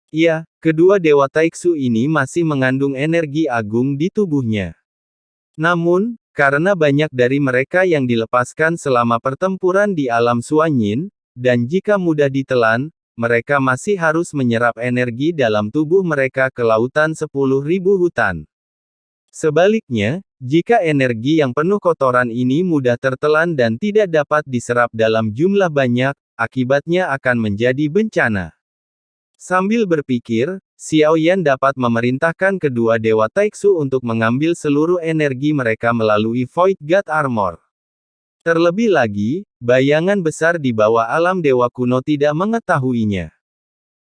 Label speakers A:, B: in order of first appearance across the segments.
A: Iya, kedua dewa Taiksu ini masih mengandung energi agung di tubuhnya. Namun, karena banyak dari mereka yang dilepaskan selama pertempuran di alam Suanyin, dan jika mudah ditelan, mereka masih harus menyerap energi dalam tubuh mereka ke lautan 10.000 hutan. Sebaliknya, jika energi yang penuh kotoran ini mudah tertelan dan tidak dapat diserap dalam jumlah banyak, akibatnya akan menjadi bencana. Sambil berpikir, Xiao Yan dapat memerintahkan kedua dewa Taiksu untuk mengambil seluruh energi mereka melalui Void God Armor. Terlebih lagi, bayangan besar di bawah alam dewa kuno tidak mengetahuinya.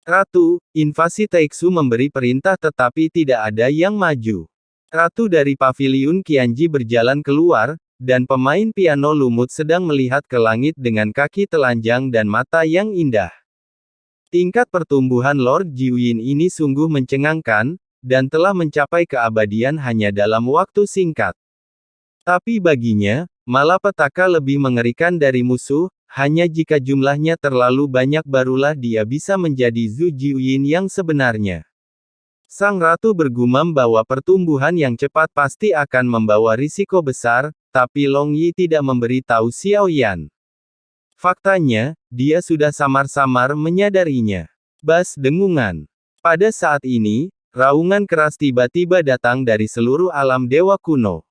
A: Ratu, invasi Taiksu memberi perintah tetapi tidak ada yang maju. Ratu dari paviliun Qianji berjalan keluar, dan pemain piano lumut sedang melihat ke langit dengan kaki telanjang dan mata yang indah. Tingkat pertumbuhan Lord Jiuyin ini sungguh mencengangkan, dan telah mencapai keabadian hanya dalam waktu singkat. Tapi baginya, malapetaka lebih mengerikan dari musuh, hanya jika jumlahnya terlalu banyak barulah dia bisa menjadi Zhu Jiuyin yang sebenarnya. Sang ratu bergumam bahwa pertumbuhan yang cepat pasti akan membawa risiko besar, tapi Long Yi tidak memberitahu Xiao Yan. Faktanya, dia sudah samar-samar menyadarinya. Bas dengungan. Pada saat ini, raungan keras tiba-tiba datang dari seluruh alam dewa kuno.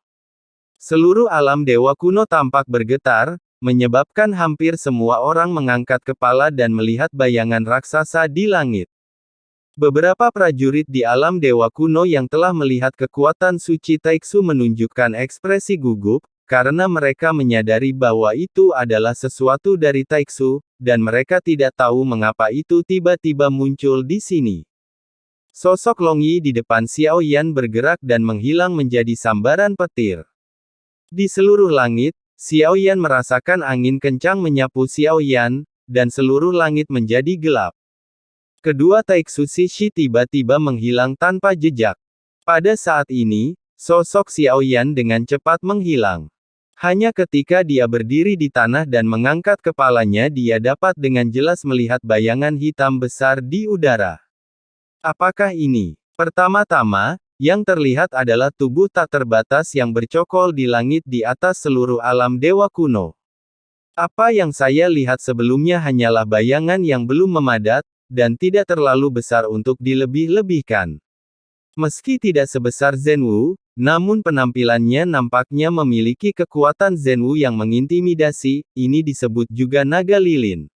A: Seluruh alam dewa kuno tampak bergetar, menyebabkan hampir semua orang mengangkat kepala dan melihat bayangan raksasa di langit. Beberapa prajurit di alam dewa kuno yang telah melihat kekuatan suci Taiksu menunjukkan ekspresi gugup, karena mereka menyadari bahwa itu adalah sesuatu dari Taiksu, dan mereka tidak tahu mengapa itu tiba-tiba muncul di sini. Sosok Long Yi di depan Xiao Yan bergerak dan menghilang menjadi sambaran petir. Di seluruh langit, Xiao Yan merasakan angin kencang menyapu Xiao Yan, dan seluruh langit menjadi gelap. Kedua Taiksu Shishi tiba-tiba menghilang tanpa jejak. Pada saat ini, sosok Xiao Yan dengan cepat menghilang. Hanya ketika dia berdiri di tanah dan mengangkat kepalanya dia dapat dengan jelas melihat bayangan hitam besar di udara. Apakah ini? Pertama-tama, yang terlihat adalah tubuh tak terbatas yang bercokol di langit di atas seluruh alam dewa kuno. Apa yang saya lihat sebelumnya hanyalah bayangan yang belum memadat, dan tidak terlalu besar untuk dilebih-lebihkan. Meski tidak sebesar Zhenwu, namun penampilannya nampaknya memiliki kekuatan Zhenwu yang mengintimidasi, ini disebut juga naga lilin.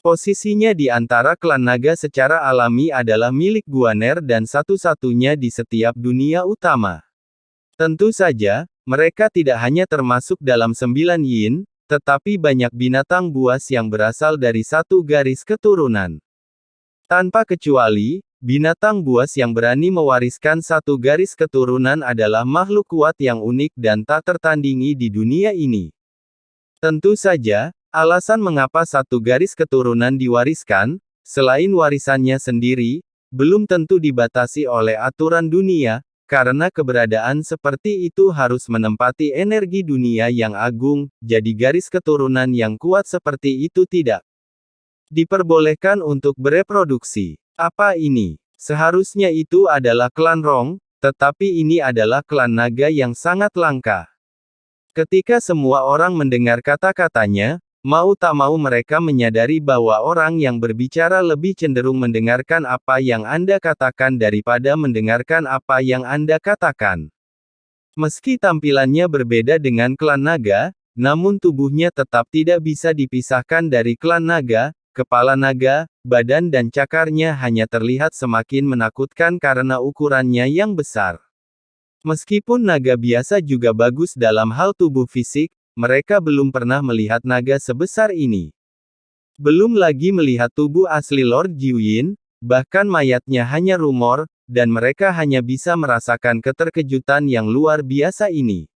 A: Posisinya di antara klan naga secara alami adalah milik Guaner dan satu-satunya di setiap dunia utama. Tentu saja, mereka tidak hanya termasuk dalam 9 yin, tetapi banyak binatang buas yang berasal dari satu garis keturunan. Tanpa kecuali, binatang buas yang berani mewariskan satu garis keturunan adalah makhluk kuat yang unik dan tak tertandingi di dunia ini. Tentu saja, alasan mengapa satu garis keturunan diwariskan, selain warisannya sendiri, belum tentu dibatasi oleh aturan dunia, karena keberadaan seperti itu harus menempati energi dunia yang agung, jadi garis keturunan yang kuat seperti itu tidak diperbolehkan untuk bereproduksi. Apa ini? Seharusnya itu adalah klan Rong, tetapi ini adalah klan naga yang sangat langka. Ketika semua orang mendengar kata-katanya, mau tak mau mereka menyadari bahwa orang yang berbicara lebih cenderung mendengarkan apa yang Anda katakan daripada mendengarkan apa yang Anda katakan. Meski tampilannya berbeda dengan klan naga, namun tubuhnya tetap tidak bisa dipisahkan dari klan naga. Kepala naga, badan dan cakarnya hanya terlihat semakin menakutkan karena ukurannya yang besar. Meskipun naga biasa juga bagus dalam hal tubuh fisik, mereka belum pernah melihat naga sebesar ini. Belum lagi melihat tubuh asli Lord Jiuyin, bahkan mayatnya hanya rumor, dan mereka hanya bisa merasakan keterkejutan yang luar biasa ini.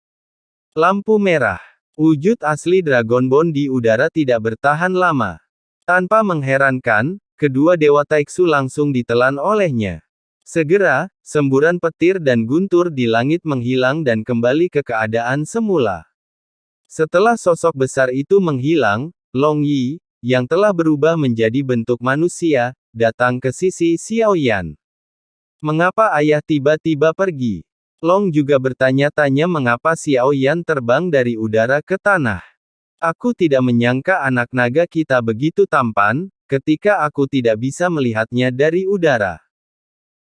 A: Lampu merah. Wujud asli Dragonborn di udara tidak bertahan lama. Tanpa mengherankan, kedua dewa Taiksu langsung ditelan olehnya. Segera, semburan petir dan guntur di langit menghilang dan kembali ke keadaan semula. Setelah sosok besar itu menghilang, Long Yi, yang telah berubah menjadi bentuk manusia, datang ke sisi Xiaoyan. Mengapa ayah tiba-tiba pergi? Long juga bertanya-tanya mengapa Xiaoyan terbang dari udara ke tanah. Aku tidak menyangka anak naga kita begitu tampan, ketika aku tidak bisa melihatnya dari udara.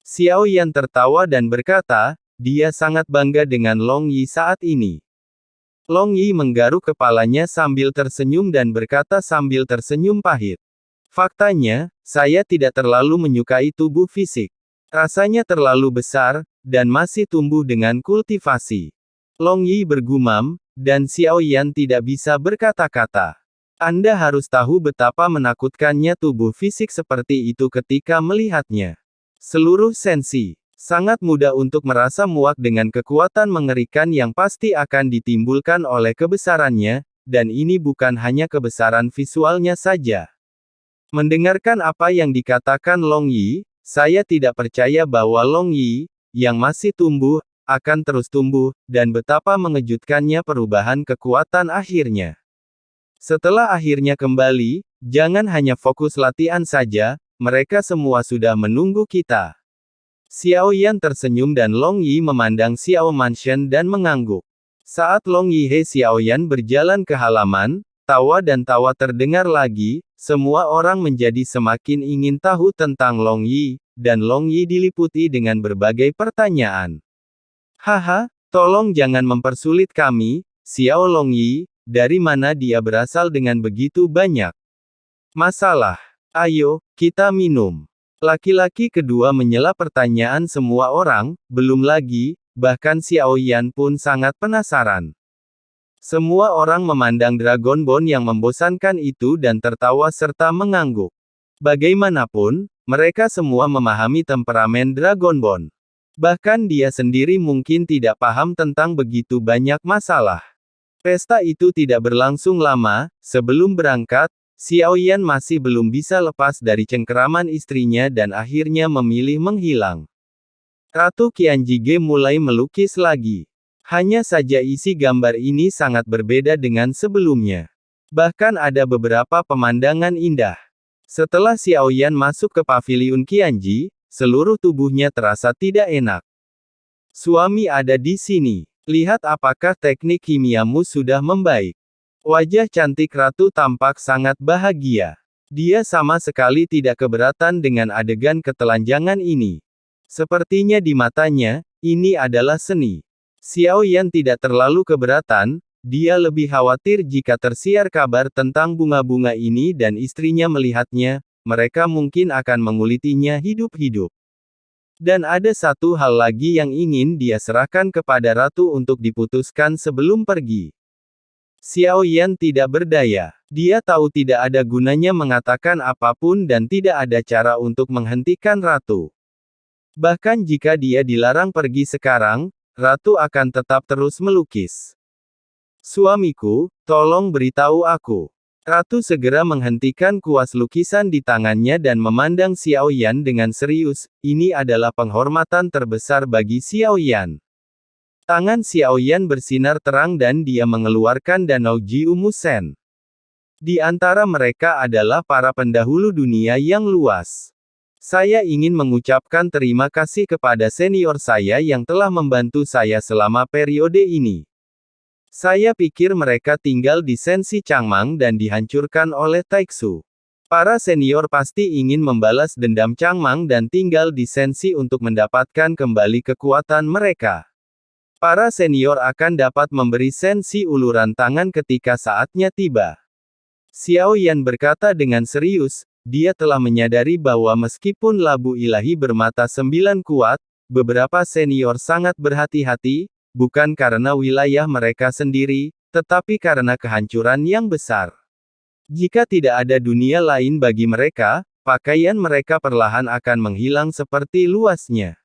A: Xiaoyan tertawa dan berkata, dia sangat bangga dengan Long Yi saat ini. Long Yi menggaruk kepalanya sambil tersenyum dan berkata sambil tersenyum pahit. Faktanya, saya tidak terlalu menyukai tubuh fisik. Rasanya terlalu besar, dan masih tumbuh dengan kultivasi. Long Yi bergumam, dan Xiaoyan tidak bisa berkata-kata. Anda harus tahu betapa menakutkannya tubuh fisik seperti itu ketika melihatnya. Seluruh sensi. Sangat mudah untuk merasa muak dengan kekuatan mengerikan yang pasti akan ditimbulkan oleh kebesarannya, dan ini bukan hanya kebesaran visualnya saja. Mendengarkan apa yang dikatakan Long Yi, saya tidak percaya bahwa Long Yi, yang masih tumbuh, akan terus tumbuh, dan betapa mengejutkannya perubahan kekuatan akhirnya. Setelah akhirnya kembali, jangan hanya fokus latihan saja, mereka semua sudah menunggu kita. Xiaoyan tersenyum dan Long Yi memandang Xiao Manshen dan mengangguk. Saat Long Yi He Xiaoyan berjalan ke halaman, tawa dan tawa terdengar lagi, semua orang menjadi semakin ingin tahu tentang Long Yi, dan Long Yi diliputi dengan berbagai pertanyaan. Haha, tolong jangan mempersulit kami, Xiao Long Yi, dari mana dia berasal dengan begitu banyak masalah? Ayo, kita minum. Laki-laki kedua menyela pertanyaan semua orang, belum lagi, bahkan Xiaoyan pun sangat penasaran. Semua orang memandang Dragon Bone yang membosankan itu dan tertawa serta mengangguk. Bagaimanapun, mereka semua memahami temperamen Dragon Bone. Bahkan dia sendiri mungkin tidak paham tentang begitu banyak masalah. Pesta itu tidak berlangsung lama, sebelum berangkat, Xiaoyan masih belum bisa lepas dari cengkeraman istrinya dan akhirnya memilih menghilang. Ratu Qianjige mulai melukis lagi. Hanya saja isi gambar ini sangat berbeda dengan sebelumnya. Bahkan ada beberapa pemandangan indah. Setelah Xiaoyan masuk ke paviliun Qianji, seluruh tubuhnya terasa tidak enak. Suami ada di sini. Lihat apakah teknik kimiamu sudah membaik. Wajah cantik ratu tampak sangat bahagia. Dia sama sekali tidak keberatan dengan adegan ketelanjangan ini. Sepertinya di matanya, ini adalah seni. Xiaoyan tidak terlalu keberatan, dia lebih khawatir jika tersiar kabar tentang bunga-bunga ini dan istrinya melihatnya, mereka mungkin akan mengulitinya hidup-hidup. Dan ada satu hal lagi yang ingin dia serahkan kepada ratu untuk diputuskan sebelum pergi. Xiaoyan tidak berdaya. Dia tahu tidak ada gunanya mengatakan apapun dan tidak ada cara untuk menghentikan ratu. Bahkan jika dia dilarang pergi sekarang, ratu akan tetap terus melukis. Suamiku, tolong beritahu aku. Ratu segera menghentikan kuas lukisan di tangannya dan memandang Xiaoyan dengan serius. Ini adalah penghormatan terbesar bagi Xiaoyan. Tangan Xiaoyan bersinar terang dan dia mengeluarkan danau Jiu Musen. Di antara mereka adalah para pendahulu dunia yang luas. Saya ingin mengucapkan terima kasih kepada senior saya yang telah membantu saya selama periode ini. Saya pikir mereka tinggal di Sensi Changmang dan dihancurkan oleh Taixu. Para senior pasti ingin membalas dendam Changmang dan tinggal di Sensi untuk mendapatkan kembali kekuatan mereka. Para senior akan dapat memberi Sensi uluran tangan ketika saatnya tiba. Xiaoyan berkata dengan serius, dia telah menyadari bahwa meskipun labu ilahi bermata 9 kuat, beberapa senior sangat berhati-hati, bukan karena wilayah mereka sendiri, tetapi karena kehancuran yang besar. Jika tidak ada dunia lain bagi mereka, pakaian mereka perlahan akan menghilang seperti luasnya.